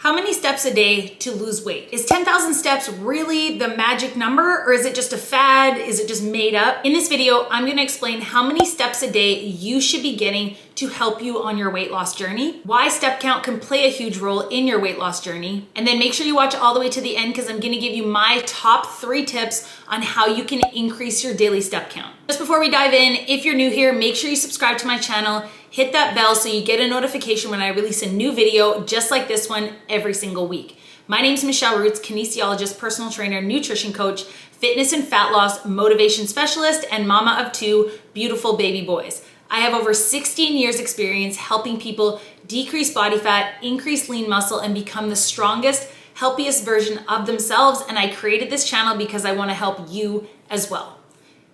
How many steps a day to lose weight? Is 10,000 steps really the magic number, or is it just a fad? Is it just made up? In this video, I'm gonna explain how many steps a day you should be getting to help you on your weight loss journey, why step count can play a huge role in your weight loss journey, and then make sure you watch all the way to the end because I'm gonna give you my top 3 tips on how you can increase your daily step count. Just before we dive in, if you're new here, make sure you subscribe to my channel, hit that bell so you get a notification when I release a new video just like this one every single week. My name's Michelle Roots, kinesiologist, personal trainer, nutrition coach, fitness and fat loss motivation specialist, and mama of 2 beautiful baby boys. I have over 16 years experience helping people decrease body fat, increase lean muscle, and become the strongest, healthiest version of themselves. And I created this channel because I want to help you as well.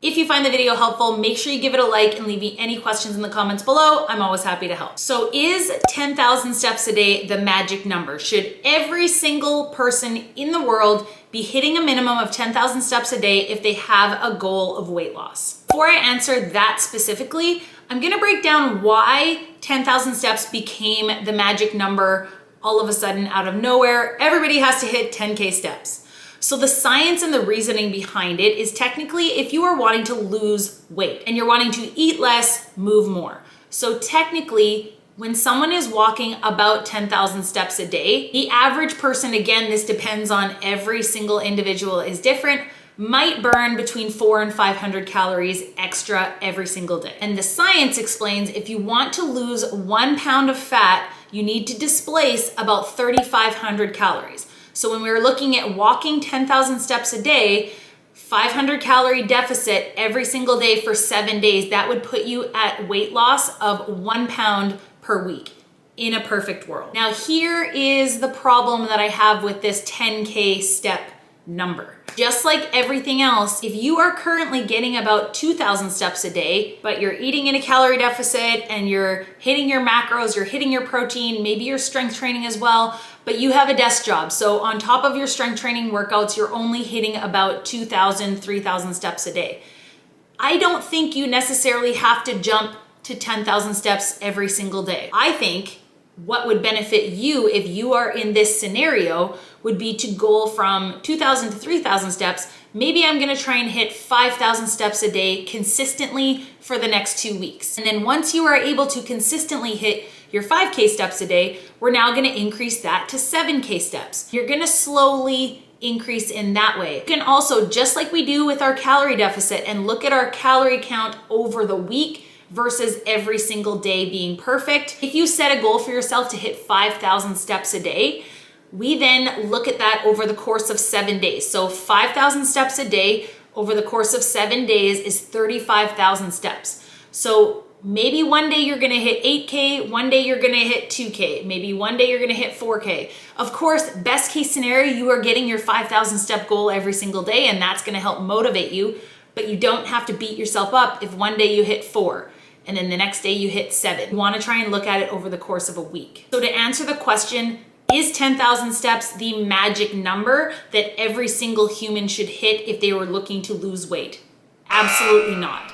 If you find the video helpful, make sure you give it a like and leave me any questions in the comments below. I'm always happy to help. So is 10,000 steps a day the magic number? Should every single person in the world be hitting a minimum of 10,000 steps a day if they have a goal of weight loss? Before I answer that specifically, I'm gonna break down why 10,000 steps became the magic number all of a sudden out of nowhere. Everybody has to hit 10K steps. So the science and the reasoning behind it is technically if you are wanting to lose weight and you're wanting to eat less, move more. So technically, when someone is walking about 10,000 steps a day, the average person, again, this depends on every single individual is different, might burn between 400 and 500 calories extra every single day. And the science explains if you want to lose 1 pound of fat, you need to displace about 3,500 calories. So when we were looking at walking 10,000 steps a day, 500 calorie deficit every single day for 7 days, that would put you at weight loss of 1 pound per week in a perfect world. Now here is the problem that I have with this 10K step number. Just like everything else, if you are currently getting about 2,000 steps a day, but you're eating in a calorie deficit and you're hitting your macros, you're hitting your protein, maybe your strength training as well, but you have a desk job. So on top of your strength training workouts, you're only hitting about 2,000, 3,000 steps a day. I don't think you necessarily have to jump to 10,000 steps every single day. I think what would benefit you if you are in this scenario would be to go from 2,000 to 3,000 steps. Maybe I'm gonna try and hit 5,000 steps a day consistently for the next 2 weeks. And then once you are able to consistently hit your 5K steps a day, we're now gonna increase that to 7K steps. You're gonna slowly increase in that way. You can also, just like we do with our calorie deficit, and look at our calorie count over the week versus every single day being perfect. If you set a goal for yourself to hit 5,000 steps a day, we then look at that over the course of 7 days. So 5,000 steps a day over the course of 7 days is 35,000 steps. So maybe one day you're gonna hit 8K, one day you're gonna hit 2K, maybe one day you're gonna hit 4K. Of course, best case scenario, you are getting your 5,000 step goal every single day, and that's gonna help motivate you, but you don't have to beat yourself up if one day you hit 4 and then the next day you hit 7. You wanna try and look at it over the course of a week. So to answer the question, is 10,000 steps the magic number that every single human should hit if they were looking to lose weight? Absolutely not.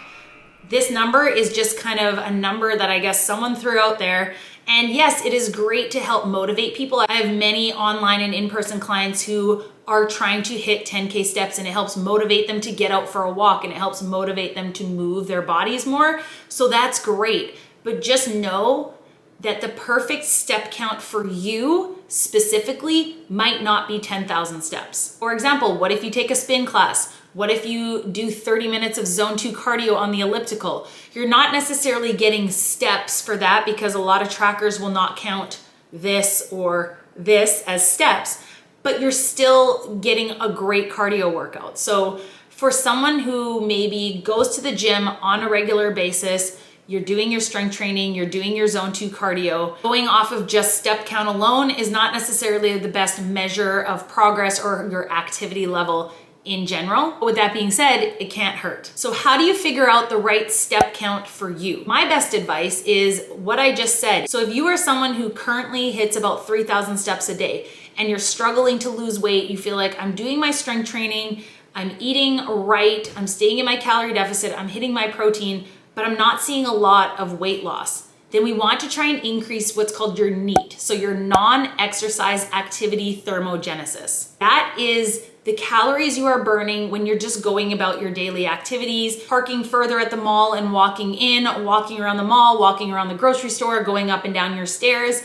This number is just kind of a number that I guess someone threw out there. And yes, it is great to help motivate people. I have many online and in-person clients who are trying to hit 10K steps, and it helps motivate them to get out for a walk, and it helps motivate them to move their bodies more. So that's great. But just know that the perfect step count for you specifically might not be 10,000 steps. For example, what if you take a spin class? What if you do 30 minutes of zone 2 cardio on the elliptical? You're not necessarily getting steps for that because a lot of trackers will not count this or this as steps, but you're still getting a great cardio workout. So for someone who maybe goes to the gym on a regular basis, you're doing your strength training, you're doing your zone 2 cardio, going off of just step count alone is not necessarily the best measure of progress or your activity level in general. With that being said, it can't hurt. So how do you figure out the right step count for you? My best advice is what I just said. So if you are someone who currently hits about 3,000 steps a day and you're struggling to lose weight, you feel like I'm doing my strength training, I'm eating right, I'm staying in my calorie deficit, I'm hitting my protein, but I'm not seeing a lot of weight loss. then we want to try and increase what's called your NEAT, so your non-exercise activity thermogenesis. That is the calories you are burning when you're just going about your daily activities, parking further at the mall and walking in, walking around the mall, walking around the grocery store, going up and down your stairs.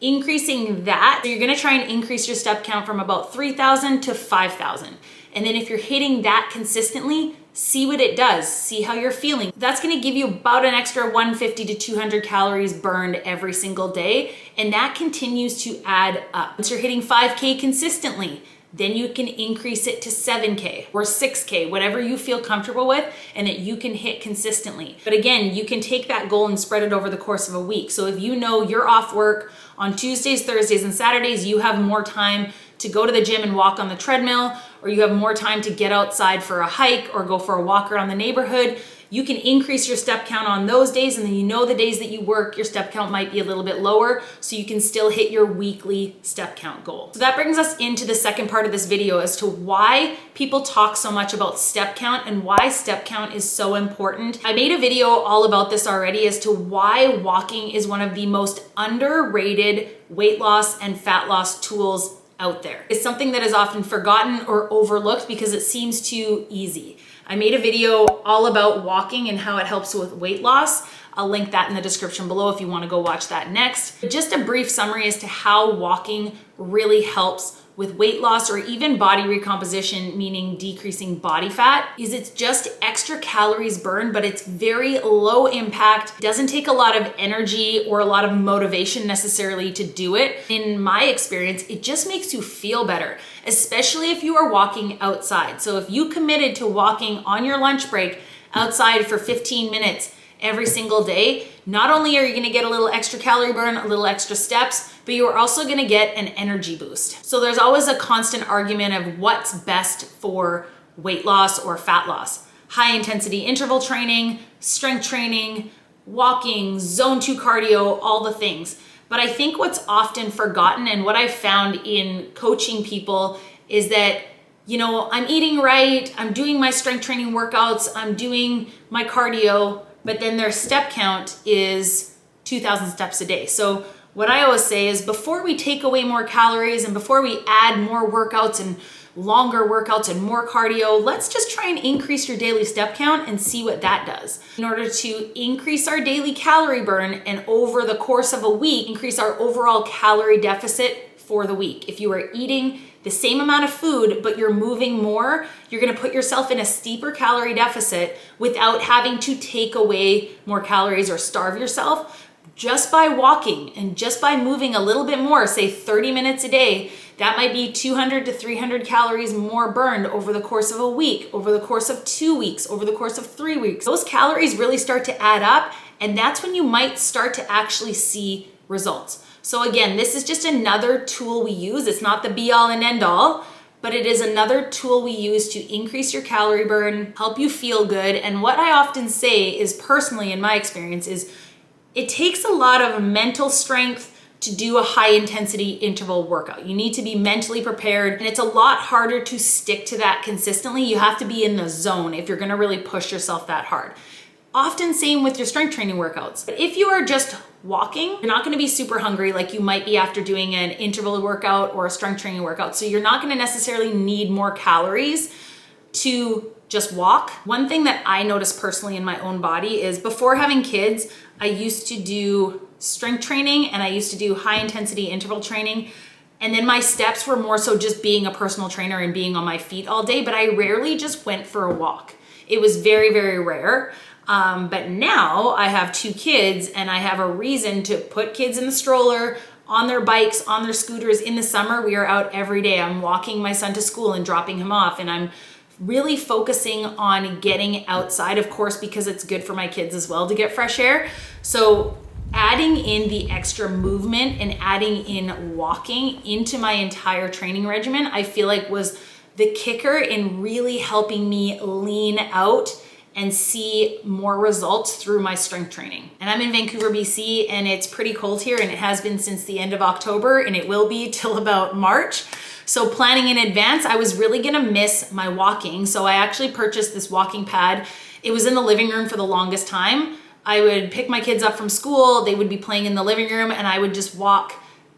Increasing that, so you're gonna try and increase your step count from about 3,000 to 5,000. And then if you're hitting that consistently, see what it does, see how you're feeling. That's gonna give you about an extra 150 to 200 calories burned every single day, and that continues to add up. Once you're hitting 5K consistently, then you can increase it to 7K or 6K, whatever you feel comfortable with and that you can hit consistently. But again, you can take that goal and spread it over the course of a week. So if you know you're off work on Tuesdays, Thursdays, and Saturdays, you have more time to go to the gym and walk on the treadmill, or you have more time to get outside for a hike or go for a walk around the neighborhood, you can increase your step count on those days, and then you know the days that you work, your step count might be a little bit lower, so you can still hit your weekly step count goal. So that brings us into the second part of this video as to why people talk so much about step count and why step count is so important. I made a video all about this already as to why walking is one of the most underrated weight loss and fat loss tools out there. It's something that is often forgotten or overlooked because it seems too easy. I made a video all about walking and how it helps with weight loss. I'll link that in the description below if you want to go watch that next. Just a brief summary as to how walking really helps with weight loss or even body recomposition, meaning decreasing body fat, is it's just extra calories burned, but it's very low impact, doesn't take a lot of energy or a lot of motivation necessarily to do it. In my experience, it just makes you feel better, especially if you are walking outside. So if you committed to walking on your lunch break outside for 15 minutes every single day, not only are you gonna get a little extra calorie burn, a little extra steps, but you are also gonna get an energy boost. So there's always a constant argument of what's best for weight loss or fat loss. High intensity interval training, strength training, walking, zone 2 cardio, all the things. But I think what's often forgotten and what I've found in coaching people is that, you know, I'm eating right, I'm doing my strength training workouts, I'm doing my cardio, but then their step count is 2,000 steps a day. So what I always say is before we take away more calories and before we add more workouts and longer workouts and more cardio, let's just try and increase your daily step count and see what that does. In order to increase our daily calorie burn and over the course of a week, increase our overall calorie deficit for the week. If you are eating the same amount of food, but you're moving more, you're gonna put yourself in a steeper calorie deficit without having to take away more calories or starve yourself. Just by walking and just by moving a little bit more, say 30 minutes a day, that might be 200 to 300 calories more burned over the course of a week, over the course of 2 weeks, over the course of 3 weeks. Those calories really start to add up, and that's when you might start to actually see results. So again, this is just another tool we use. It's not the be all and end all, but it is another tool we use to increase your calorie burn, help you feel good. And what I often say is, personally in my experience, is it takes a lot of mental strength to do a high intensity interval workout. You need to be mentally prepared, and it's a lot harder to stick to that consistently. You have to be in the zone if you're gonna really push yourself that hard. Often same with your strength training workouts. But if you are just walking, you're not gonna be super hungry like you might be after doing an interval workout or a strength training workout. So you're not gonna necessarily need more calories to just walk. One thing that I noticed personally in my own body is before having kids, I used to do strength training and I used to do high intensity interval training. And then my steps were more so just being a personal trainer and being on my feet all day, but I rarely just went for a walk. It was very, very rare. But now I have 2 kids and I have a reason to put kids in the stroller, on their bikes, on their scooters. In the summer, we are out every day. I'm walking my son to school and dropping him off, and I'm really focusing on getting outside, of course, because it's good for my kids as well to get fresh air. So adding in the extra movement and adding in walking into my entire training regimen, I feel like was the kicker in really helping me lean out and see more results through my strength training. And I'm in Vancouver, BC, and it's pretty cold here, and it has been since the end of October, and it will be till about March. So planning in advance, I was really gonna miss my walking. So I actually purchased this walking pad. It was in the living room for the longest time, I would pick my kids up from school, they would be playing in the living room, and I would just walk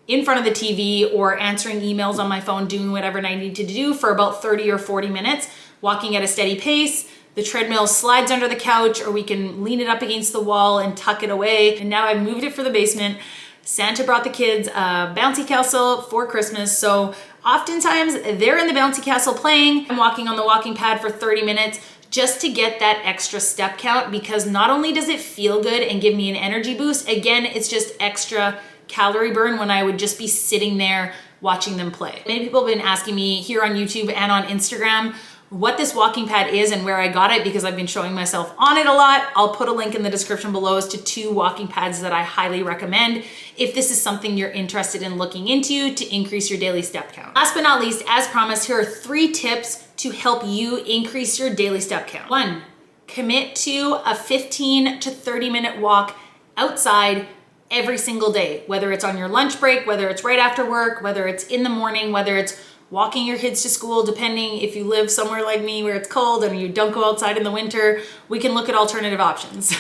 in front of the TV or answering emails on my phone, doing whatever I needed to do for about 30 or 40 minutes, walking at a steady pace. The treadmill slides under the couch, or we can lean it up against the wall and tuck it away. And now I've moved it for the basement. Santa brought the kids a bouncy castle for Christmas. So oftentimes they're in the bouncy castle playing. I'm walking on the walking pad for 30 minutes just to get that extra step count, because not only does it feel good and give me an energy boost, again, it's just extra calorie burn when I would just be sitting there watching them play. Many people have been asking me here on YouTube and on Instagram what this walking pad is and where I got it, because I've been showing myself on it a lot. I'll put a link in the description below as to 2 walking pads that I highly recommend if this is something you're interested in looking into to increase your daily step count. Last but not least, as promised, here are 3 tips to help you increase your daily step count. 1, commit to a 15 to 30 minute walk outside every single day, whether it's on your lunch break, whether it's right after work, whether it's in the morning, whether it's walking your kids to school, depending if you live somewhere like me where it's cold and you don't go outside in the winter, we can look at alternative options.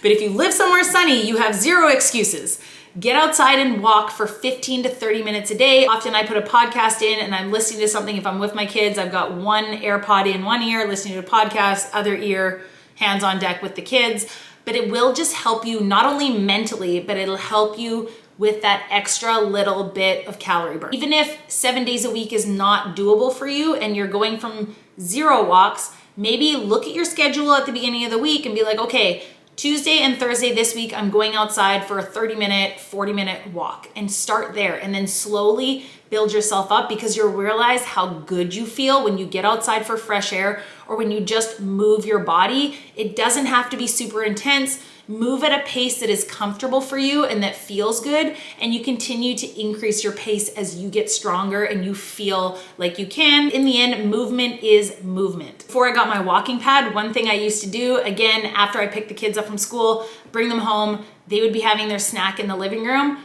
But if you live somewhere sunny, you have 0 excuses. Get outside and walk for 15 to 30 minutes a day. Often I put a podcast in and I'm listening to something. If I'm with my kids, I've got one AirPod in one ear, listening to a podcast, other ear, hands on deck with the kids. But it will just help you not only mentally, but it'll help you with that extra little bit of calorie burn. Even if 7 days a week is not doable for you and you're going from 0 walks, maybe look at your schedule at the beginning of the week and be like, okay, Tuesday and Thursday this week, I'm going outside for a 30-minute, 40-minute walk, and start there. And then slowly build yourself up, because you'll realize how good you feel when you get outside for fresh air or when you just move your body. It doesn't have to be super intense. Move at a pace that is comfortable for you and that feels good, and you continue to increase your pace as you get stronger and you feel like you can. In the end, movement is movement. Before I got my walking pad, one thing I used to do, again, after I picked the kids up from school, bring them home, they would be having their snack in the living room,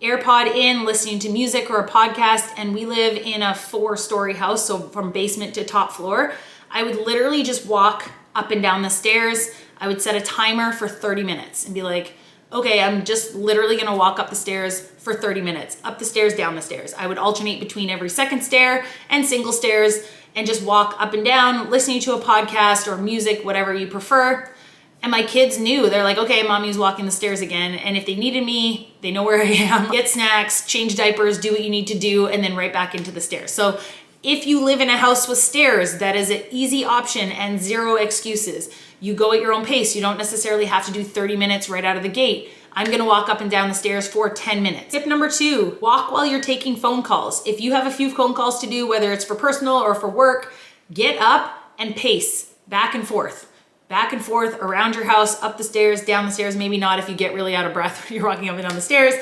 AirPod in, listening to music or a podcast, and we live in a 4-story house, so from basement to top floor. I would literally just walk up and down the stairs. I would set a timer for 30 minutes and be like, okay, I'm just literally gonna walk up the stairs for 30 minutes, up the stairs, down the stairs. I would alternate between every second stair and single stairs and just walk up and down, listening to a podcast or music, whatever you prefer. And my kids knew, they're like, okay, mommy's walking the stairs again. And if they needed me, they know where I am. Get snacks, change diapers, do what you need to do, and then right back into the stairs. So if you live in a house with stairs, that is an easy option and 0 excuses. You go at your own pace. You don't necessarily have to do 30 minutes right out of the gate. I'm gonna walk up and down the stairs for 10 minutes. Tip number 2, walk while you're taking phone calls. If you have a few phone calls to do, whether it's for personal or for work, get up and pace back and forth around your house, up the stairs, down the stairs. Maybe not if you get really out of breath when you're walking up and down the stairs.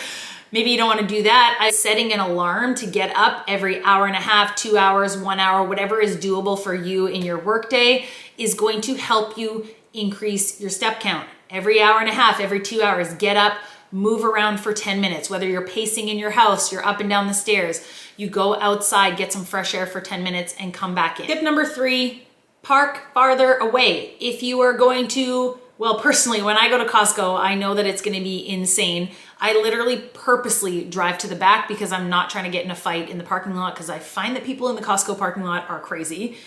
Maybe you don't want to do that. I'm setting an alarm to get up every hour and a half, 2 hours, 1 hour, whatever is doable for you in your workday is going to help you increase your step count. Every hour and a half, every 2 hours, get up, move around for 10 minutes. Whether you're pacing in your house, you're up and down the stairs, you go outside, get some fresh air for 10 minutes and come back in. Tip number 3, park farther away. If you are going to, well, personally, when I go to Costco, I know that it's gonna be insane. I literally purposely drive to the back because I'm not trying to get in a fight in the parking lot, because I find that people in the Costco parking lot are crazy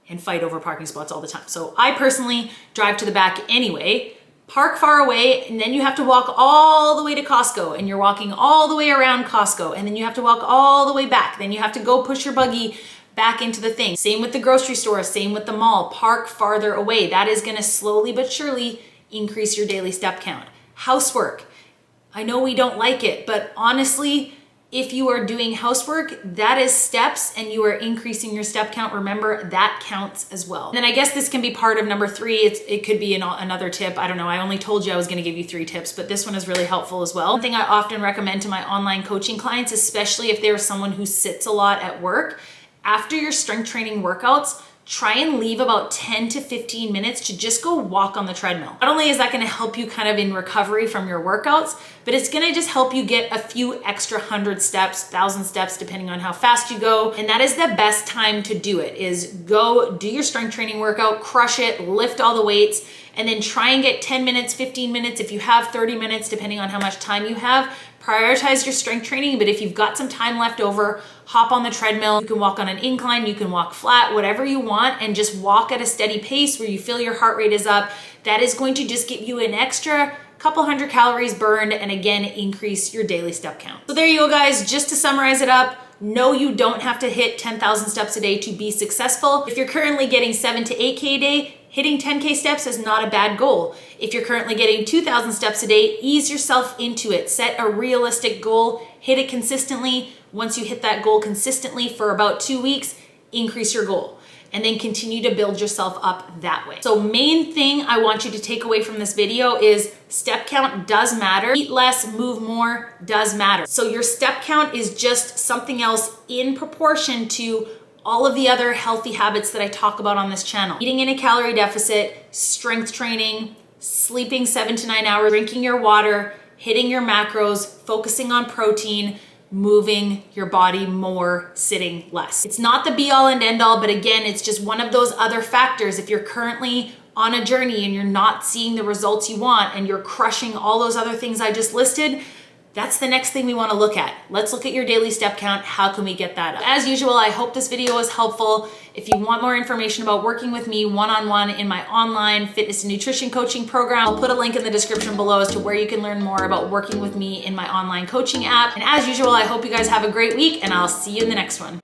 and fight over parking spots all the time. So I personally drive to the back anyway, park far away, and then you have to walk all the way to Costco, and you're walking all the way around Costco, and then you have to walk all the way back. Then you have to go push your buggy back into the thing. Same with the grocery store, same with the mall. Park farther away. That is gonna slowly but surely increase your daily step count. Housework. I know we don't like it, but honestly, if you are doing housework, that is steps and you are increasing your step count. Remember, that counts as well. And then I guess this can be part of number 3. It could be another tip. I don't know. I only told you I was gonna give you 3 tips, but this one is really helpful as well. One thing I often recommend to my online coaching clients, especially if they're someone who sits a lot at work, after your strength training workouts, try and leave about 10 to 15 minutes to just go walk on the treadmill. Not only is that gonna help you kind of in recovery from your workouts, but it's gonna just help you get a few extra 100 steps, 1,000 steps, depending on how fast you go. And that is the best time to do it, is go do your strength training workout, crush it, lift all the weights, and then try and get 10 minutes, 15 minutes, if you have 30 minutes, depending on how much time you have. Prioritize your strength training, but if you've got some time left over, hop on the treadmill. You can walk on an incline, you can walk flat, whatever you want, and just walk at a steady pace where you feel your heart rate is up. That is going to just give you an extra couple hundred calories burned, and again, increase your daily step count. So there you go, guys. Just to summarize it up, no, you don't have to hit 10,000 steps a day to be successful. If you're currently getting 7 to 8K a day, hitting 10K steps is not a bad goal. If you're currently getting 2,000 steps a day, ease yourself into it. Set a realistic goal, hit it consistently. Once you hit that goal consistently for about 2 weeks, increase your goal, and then continue to build yourself up that way. So main thing I want you to take away from this video is step count does matter. Eat less, move more does matter. So your step count is just something else in proportion to all of the other healthy habits that I talk about on this channel. Eating in a calorie deficit, strength training, sleeping 7 to 9 hours, drinking your water, hitting your macros, focusing on protein, moving your body more, sitting less. It's not the be all and end all, but again, it's just one of those other factors. If you're currently on a journey and you're not seeing the results you want and you're crushing all those other things I just listed, that's the next thing we want to look at. Let's look at your daily step count. How can we get that up? As usual, I hope this video was helpful. If you want more information about working with me one-on-one in my online fitness and nutrition coaching program, I'll put a link in the description below as to where you can learn more about working with me in my online coaching app. And as usual, I hope you guys have a great week, and I'll see you in the next one.